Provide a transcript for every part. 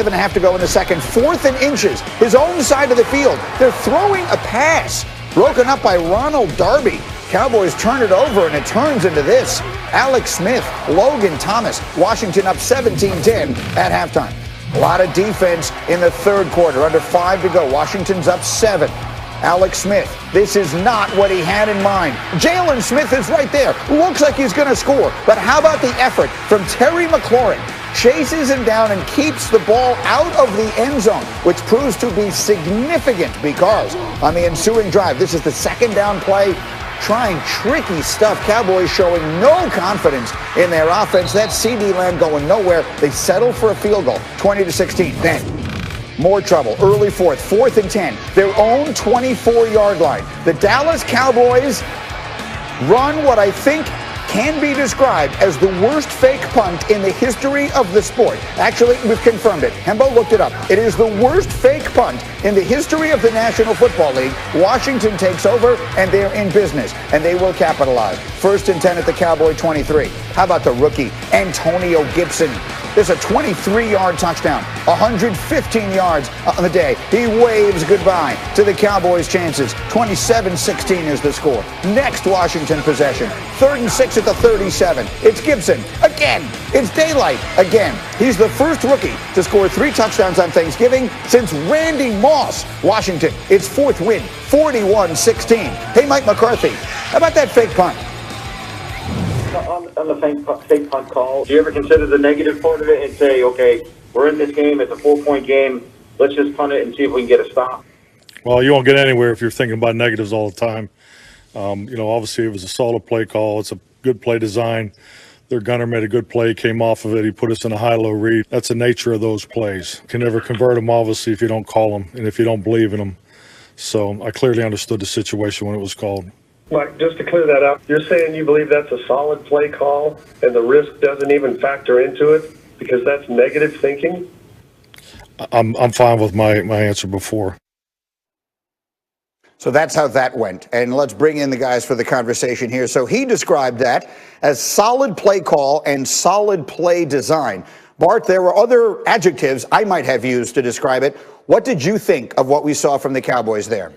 5.5 to go in the second. 4th and inches. His own side of the field. They're throwing a pass. Broken up by Ronald Darby. Cowboys turn it over, and it turns into this. Alex Smith, Logan Thomas. Washington up 17-10 at halftime. A lot of defense in the third quarter. Under 5 to go. Washington's up 7. Alex Smith, this is not what he had in mind. Jalen Smith is right there. Looks like he's going to score. But how about the effort from Terry McLaurin? Chases him down and keeps the ball out of the end zone, which proves to be significant because on the ensuing drive, this is the second down play, trying tricky stuff. Cowboys showing no confidence in their offense. That CD Lamb going nowhere. They settle for a field goal, 20-16. Then more trouble. Early 4th and 10. Their own 24-yard line. The Dallas Cowboys run what I think can be described as the worst fake punt in the history of the sport. Actually, we've confirmed it. Hembo looked it up. It is the worst fake punt in the history of the National Football League. Washington takes over, and they're in business, and they will capitalize. 1st and 10 at the Cowboy 23. How about the rookie, Antonio Gibson? There's a 23-yard touchdown, 115 yards on the day. He waves goodbye to the Cowboys' chances. 27-16 is the score. Next Washington possession, 3rd and 6 at the 37. It's Gibson again. It's daylight again. He's the first rookie to score 3 touchdowns on Thanksgiving since Randy Moss. Washington, its 4th win, 41-16. Hey, Mike McCarthy, how about that fake punt? On the fake punt call, do you ever consider the negative part of it and say, okay, we're in this game, it's a 4-point game, let's just punt it and see if we can get a stop? Well, you won't get anywhere if you're thinking about negatives all the time. Obviously it was a solid play call. It's a good play design. Their gunner made a good play, came off of it. He put us in a high-low read. That's the nature of those plays. You can never convert them, obviously, if you don't call them and if you don't believe in them. So I clearly understood the situation when it was called. Mike, just to clear that up, you're saying you believe that's a solid play call and the risk doesn't even factor into it because that's negative thinking? I'm fine with my answer before. So that's how that went. And let's bring in the guys for the conversation here. So he described that as solid play call and solid play design. Bart, there were other adjectives I might have used to describe it. What did you think of what we saw from the Cowboys there?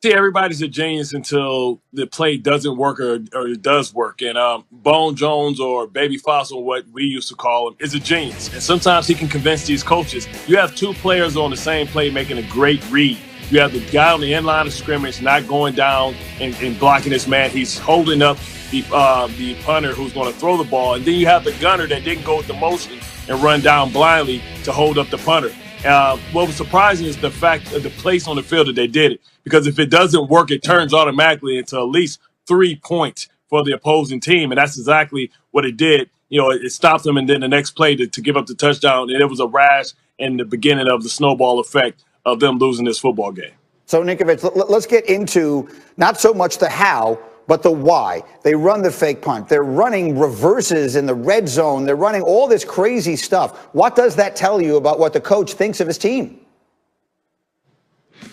See, everybody's a genius until the play doesn't work or it does work. And Bone Jones, or Baby Fossil, what we used to call him, is a genius. And sometimes he can convince these coaches. You have 2 players on the same play making a great read. You have the guy on the end line of scrimmage not going down and blocking his man. He's holding up the punter who's going to throw the ball. And then you have the gunner that didn't go with the motion and run down blindly to hold up the punter. What was surprising is the fact of the place on the field that they did it. Because if it doesn't work, it turns automatically into at least 3 points for the opposing team. And that's exactly what it did. It stopped them, and then the next play to give up the touchdown. And it was a rash and the beginning of the snowball effect of them losing this football game. So, Ninkovich, let's get into not so much the how, but the why. They run the fake punt. They're running reverses in the red zone. They're running all this crazy stuff. What does that tell you about what the coach thinks of his team?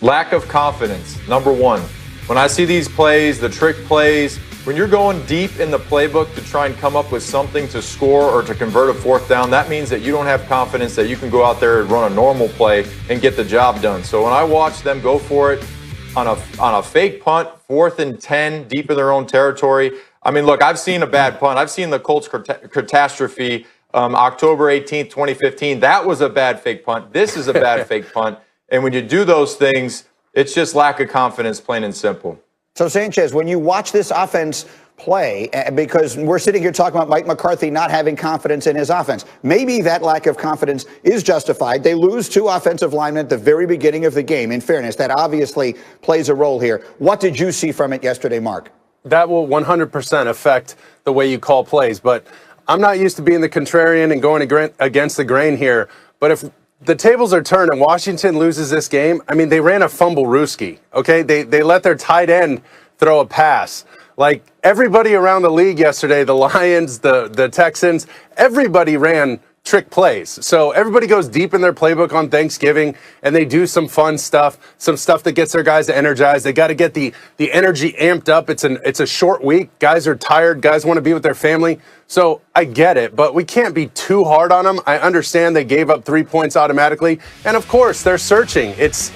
Lack of confidence, number one. When I see these plays, the trick plays, when you're going deep in the playbook to try and come up with something to score or to convert a 4th down, that means that you don't have confidence that you can go out there and run a normal play and get the job done. So when I watch them go for it on a fake punt, 4th and 10, deep in their own territory, I mean, look, I've seen a bad punt. I've seen the Colts catastrophe October 18th, 2015. That was a bad fake punt. This is a bad fake punt. And when you do those things, it's just lack of confidence, plain and simple. So, Sanchez, when you watch this offense play, because we're sitting here talking about Mike McCarthy not having confidence in his offense, maybe that lack of confidence is justified. They lose 2 offensive linemen at the very beginning of the game. In fairness, that obviously plays a role here. What did you see from it yesterday, Mark? That will 100% affect the way you call plays. But I'm not used to being the contrarian and going against the grain here. But if the tables are turned and Washington loses this game, I mean, they ran a fumble-rooski, okay? They let their tight end throw a pass. Like, everybody around the league yesterday, the Lions, the Texans, everybody ran trick plays. So everybody goes deep in their playbook on Thanksgiving, and they do some fun stuff, some stuff that gets their guys energized. They got to get the energy amped up. It's a short week. Guys are tired. Guys want to be with their family. So I get it, but we can't be too hard on them. I understand they gave up 3 points automatically, and of course they're searching. It's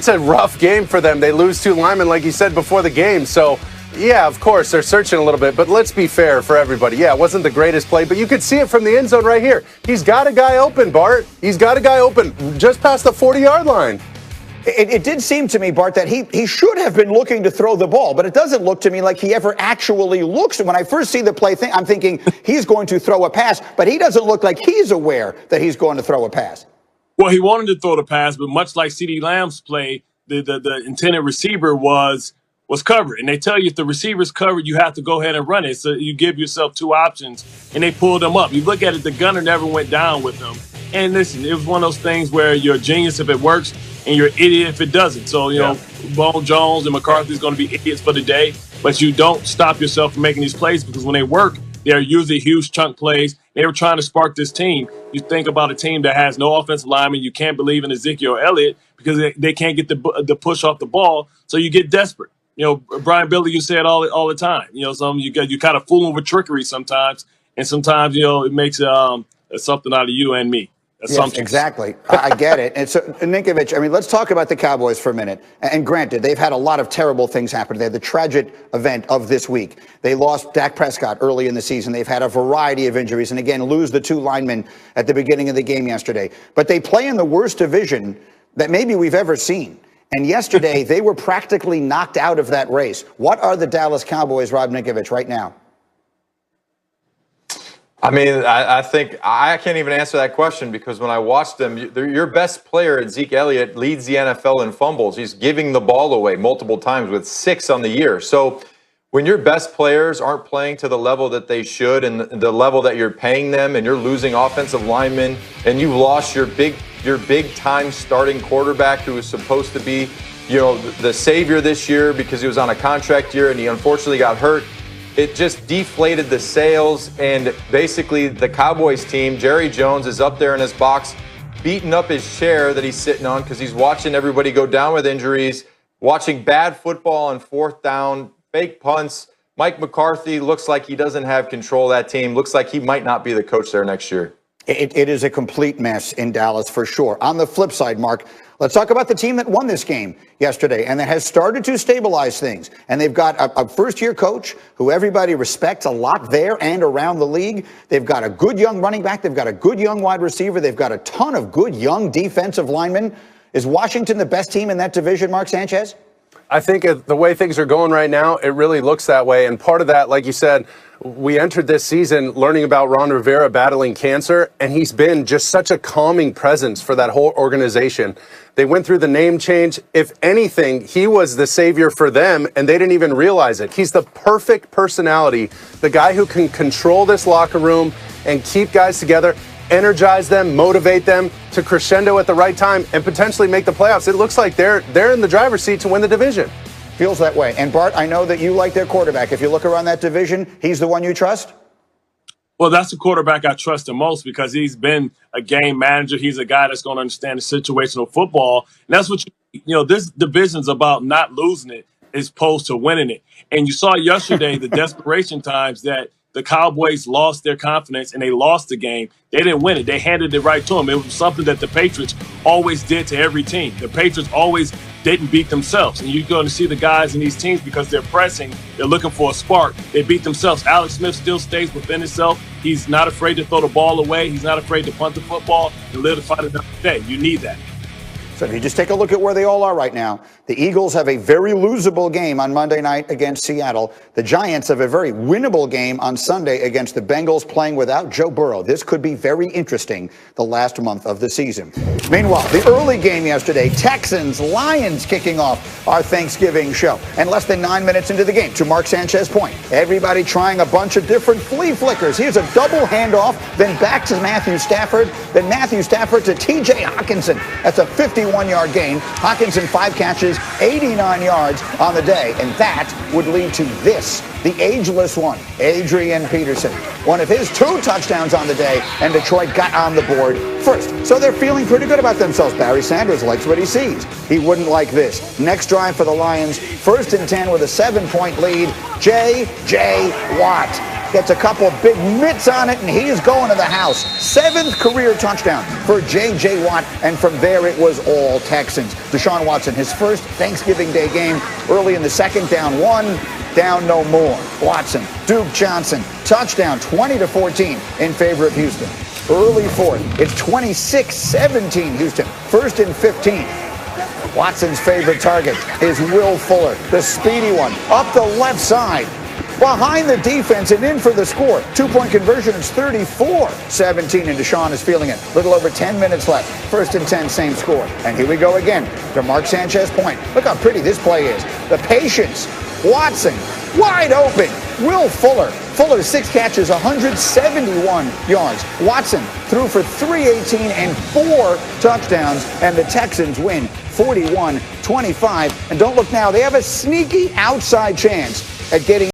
a rough game for them. They lose 2 linemen, like you said, before the game. So yeah, of course, they're searching a little bit, but let's be fair for everybody. Yeah, it wasn't the greatest play, but you could see it from the end zone right here. He's got a guy open, Bart. He's got a guy open just past the 40-yard line. It did seem to me, Bart, that he should have been looking to throw the ball, but it doesn't look to me like he ever actually looks. When I first see the play, I'm thinking he's going to throw a pass, but he doesn't look like he's aware that he's going to throw a pass. Well, he wanted to throw the pass, but much like CeeDee Lamb's play, the intended receiver was covered. And they tell you if the receiver's covered, you have to go ahead and run it. So you give yourself 2 options, and they pulled them up. You look at it, the gunner never went down with them. And listen, it was one of those things where you're a genius if it works and you're an idiot if it doesn't. So, you know, Bone Jones and McCarthy's going to be idiots for the day, but you don't stop yourself from making these plays because when they work, they're usually huge chunk plays. They were trying to spark this team. You think about a team that has no offensive lineman. You can't believe in Ezekiel Elliott because they can't get the push off the ball, so you get desperate. You know, Brian Billy, you say it all the time. You know, you kind of fool them with trickery sometimes, and sometimes it makes something out of you and me. Yes, exactly. I get it. And so, Ninkovich, I mean, let's talk about the Cowboys for a minute. And granted, they've had a lot of terrible things happen. They had the tragic event of this week. They lost Dak Prescott early in the season. They've had a variety of injuries. And again, lose the 2 linemen at the beginning of the game yesterday. But they play in the worst division that maybe we've ever seen. And yesterday, they were practically knocked out of that race. What are the Dallas Cowboys, Rob Ninkovich, right now? I mean, I think I can't even answer that question because when I watched them, your best player, Zeke Elliott, leads the NFL in fumbles. He's giving the ball away multiple times with 6 on the year. So when your best players aren't playing to the level that they should and the level that you're paying them and you're losing offensive linemen and you've lost your big time starting quarterback who was supposed to be, the savior this year because he was on a contract year and he unfortunately got hurt. It just deflated the sales, and basically the Cowboys team, Jerry Jones, is up there in his box, beating up his chair that he's sitting on because he's watching everybody go down with injuries, watching bad football on 4th down, fake punts. Mike McCarthy looks like he doesn't have control of that team, looks like he might not be the coach there next year. It is a complete mess in Dallas for sure. On the flip side, Mark, let's talk about the team that won this game yesterday and that has started to stabilize things. And they've got a first-year coach who everybody respects a lot there and around the league. They've got a good young running back. They've got a good young wide receiver. They've got a ton of good young defensive linemen. Is Washington the best team in that division, Mark Sanchez? I think the way things are going right now, it really looks that way. And part of that, like you said, we entered this season learning about Ron Rivera battling cancer, and he's been just such a calming presence for that whole organization. They went through the name change. If anything, he was the savior for them, and they didn't even realize it. He's the perfect personality, the guy who can control this locker room and keep guys together, energize them, motivate them to crescendo at the right time, and potentially make the playoffs. It looks like they're in the driver's seat to win the division. Feels that way. And Bart, I know that you like their quarterback. If you look around that division, he's the one you trust? Well, that's the quarterback I trust the most because he's been a game manager. He's a guy that's going to understand the situational football. And that's what this division's about, not losing it as opposed to winning it. And you saw yesterday the desperation times that the Cowboys lost their confidence and they lost the game. They didn't win it. They handed it right to them. It was something that the Patriots always did to every team. The Patriots always didn't beat themselves. And you're going to see the guys in these teams because they're pressing. They're looking for a spark. They beat themselves. Alex Smith still stays within himself. He's not afraid to throw the ball away. He's not afraid to punt the football and live to fight another day. You need that. So if you just take a look at where they all are right now, the Eagles have a very losable game on Monday night against Seattle. The Giants have a very winnable game on Sunday against the Bengals playing without Joe Burrow. This could be very interesting the last month of the season. Meanwhile, the early game yesterday, Texans-Lions kicking off our Thanksgiving show. And less than 9 minutes into the game, to Mark Sanchez point, everybody trying a bunch of different flea flickers. Here's a double handoff, then back to Matthew Stafford, then Matthew Stafford to T.J. Hockenson. That's a 51-yard gain. Hockenson 5 catches, 89 yards on the day, and that would lead to this, the ageless one, Adrian Peterson. One of his 2 touchdowns on the day, and Detroit got on the board first. So they're feeling pretty good about themselves. Barry Sanders likes what he sees. He wouldn't like this. Next drive for the Lions, 1st and 10 with a 7-point lead. J.J. Watt gets a couple big mitts on it, and he is going to the house. 7th career touchdown for J.J. Watt, and from there it was all Texans. Deshaun Watson, his first Thanksgiving Day game, early in the second, down 1, down no more. Watson, Duke Johnson, touchdown, 20-14 in favor of Houston. Early 4th, it's 26-17 Houston, 1st and 15. Watson's favorite target is Will Fuller, the speedy one, up the left side, behind the defense and in for the score. 2-point conversion, it's 34-17, and Deshaun is feeling it. Little over 10 minutes left. 1st and 10, same score. And here we go again to Mark Sanchez point. Look how pretty this play is. The patience. Watson, wide open. Will Fuller. Fuller, 6 catches, 171 yards. Watson threw for 318 and 4 touchdowns, and the Texans win 41-25. And don't look now, they have a sneaky outside chance at getting